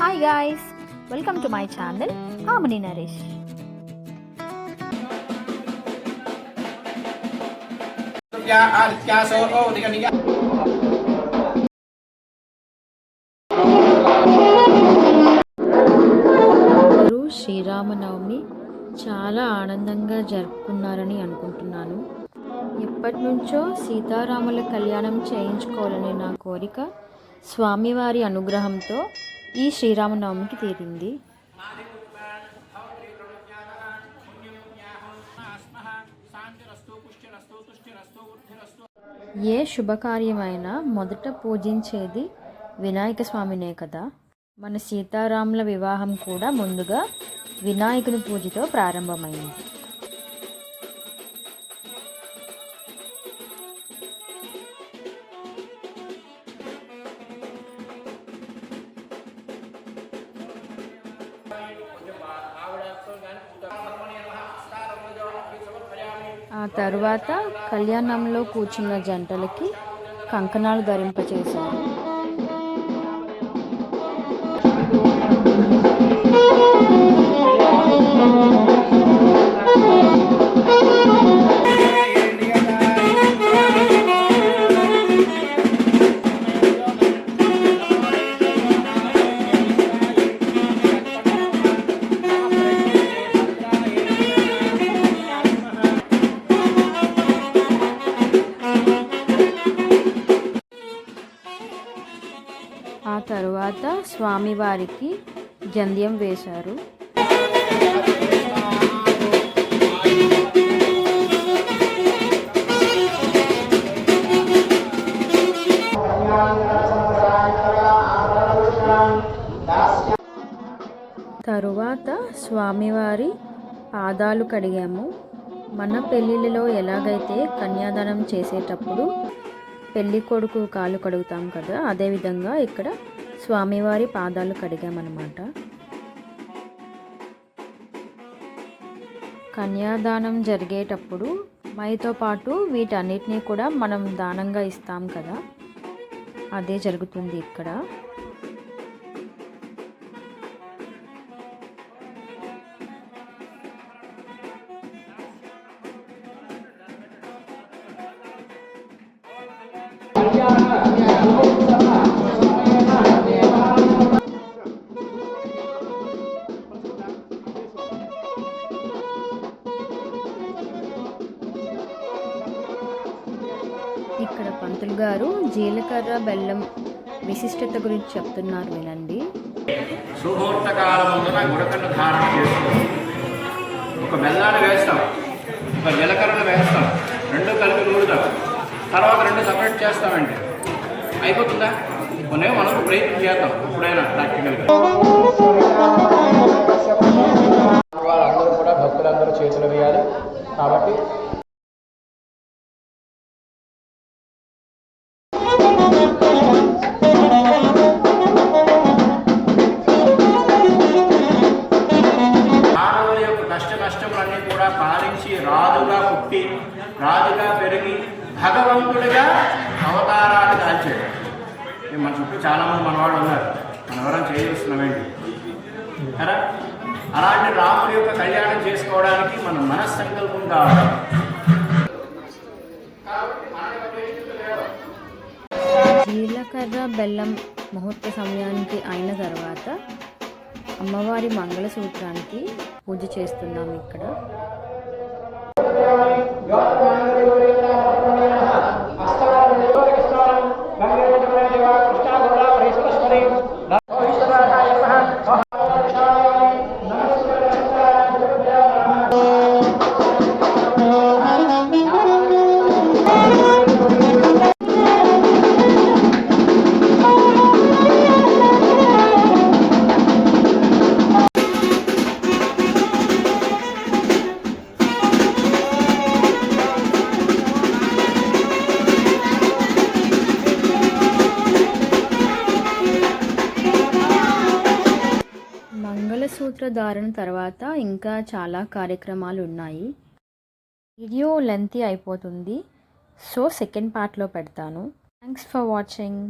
Hi guys, welcome to my channel Harmony Naresh. అందరూ శ్రీరామనవమి చాలా ఆనందంగా జరుపుకున్నారని అనుకుంటున్నాను. ఎప్పటి నుంచో సీతారాముల కళ్యాణం చేయించుకోవాలని నా కోరిక స్వామివారి అనుగ్రహంతో ఈ శ్రీరామనవమికి తీరింది. ఏ శుభకార్యమైనా మొదట పూజించేది వినాయక స్వామినే కదా. మన సీతారాముల వివాహం కూడా ముందుగా వినాయకుని పూజతో ప్రారంభమైంది. ఆ తర్వాత కళ్యాణంలో కూర్చున్న జంటలకి కంకణాలు ధరింపచేశారు. ఆ తరువాత స్వామివారికి జంధ్యం వేశారు. తరువాత స్వామివారి పాదాలు కడిగాము. మన పెళ్ళిళ్ళలో ఎలాగైతే కన్యాదానం చేసేటప్పుడు పెళ్ళి కొడుకు కాళ్ళు కడుగుతాం కదా, అదేవిధంగా ఇక్కడ స్వామివారి పాదాలు కడిగామన్నమాట. కన్యాదానం జరిగేటప్పుడు మైతో పాటు వీటన్నిటినీ కూడా మనం దానంగా ఇస్తాం కదా, అదే జరుగుతుంది ఇక్కడ. ఇక్కడ పంతులు గారు జీలకర్ర బెల్లం విశిష్టత గురించి చెప్తున్నారు, వినండి. సుముహూర్త కాలమున గుడకన్ను ధారణ చేసుకుని ఒక బెల్లాన్ని వేస్తాం, ఒక జీలకర్రను వేస్తాం, రెండు కలిపి నూరుతాం, తర్వాత రెండు సపరేట్ చేస్తామండి. అయిపోతుందా? కొనే మనం ప్రయత్నం చేద్దాం ఎప్పుడైనా ప్రాక్టికల్గా. వాళ్ళందరూ కూడా భక్తులందరూ చేతులు వేయాలి. కాబట్టి కష్టములన్నీ కూడా పాలించి రాజుగా పుట్టి రాజుగా పెరిగి భగవంతుడిగా అవతారాలు దాల్చాడు. మన చుట్టూ చాలామంది మనవాళ్ళు ఉన్నారు, మన ఎవరైనా చేయవలసినవేంటి కదా. అలాంటి రాముడి యొక్క కళ్యాణం చేసుకోవడానికి మన మనస్సంకల్పం కావాలి. జీలకర్ర బెల్లం ముహూర్త సమయానికి అయిన తర్వాత అమ్మవారి మంగళసూత్రానికి పూజ చేస్తున్నాం ఇక్కడ. మంగళసూత్ర ధారణ తర్వాత ఇంకా చాలా కార్యక్రమాలు ఉన్నాయి. వీడియో లెంతీ అయిపోతుంది, సో సెకండ్ పార్ట్లో పెడతాను. Thanks for watching.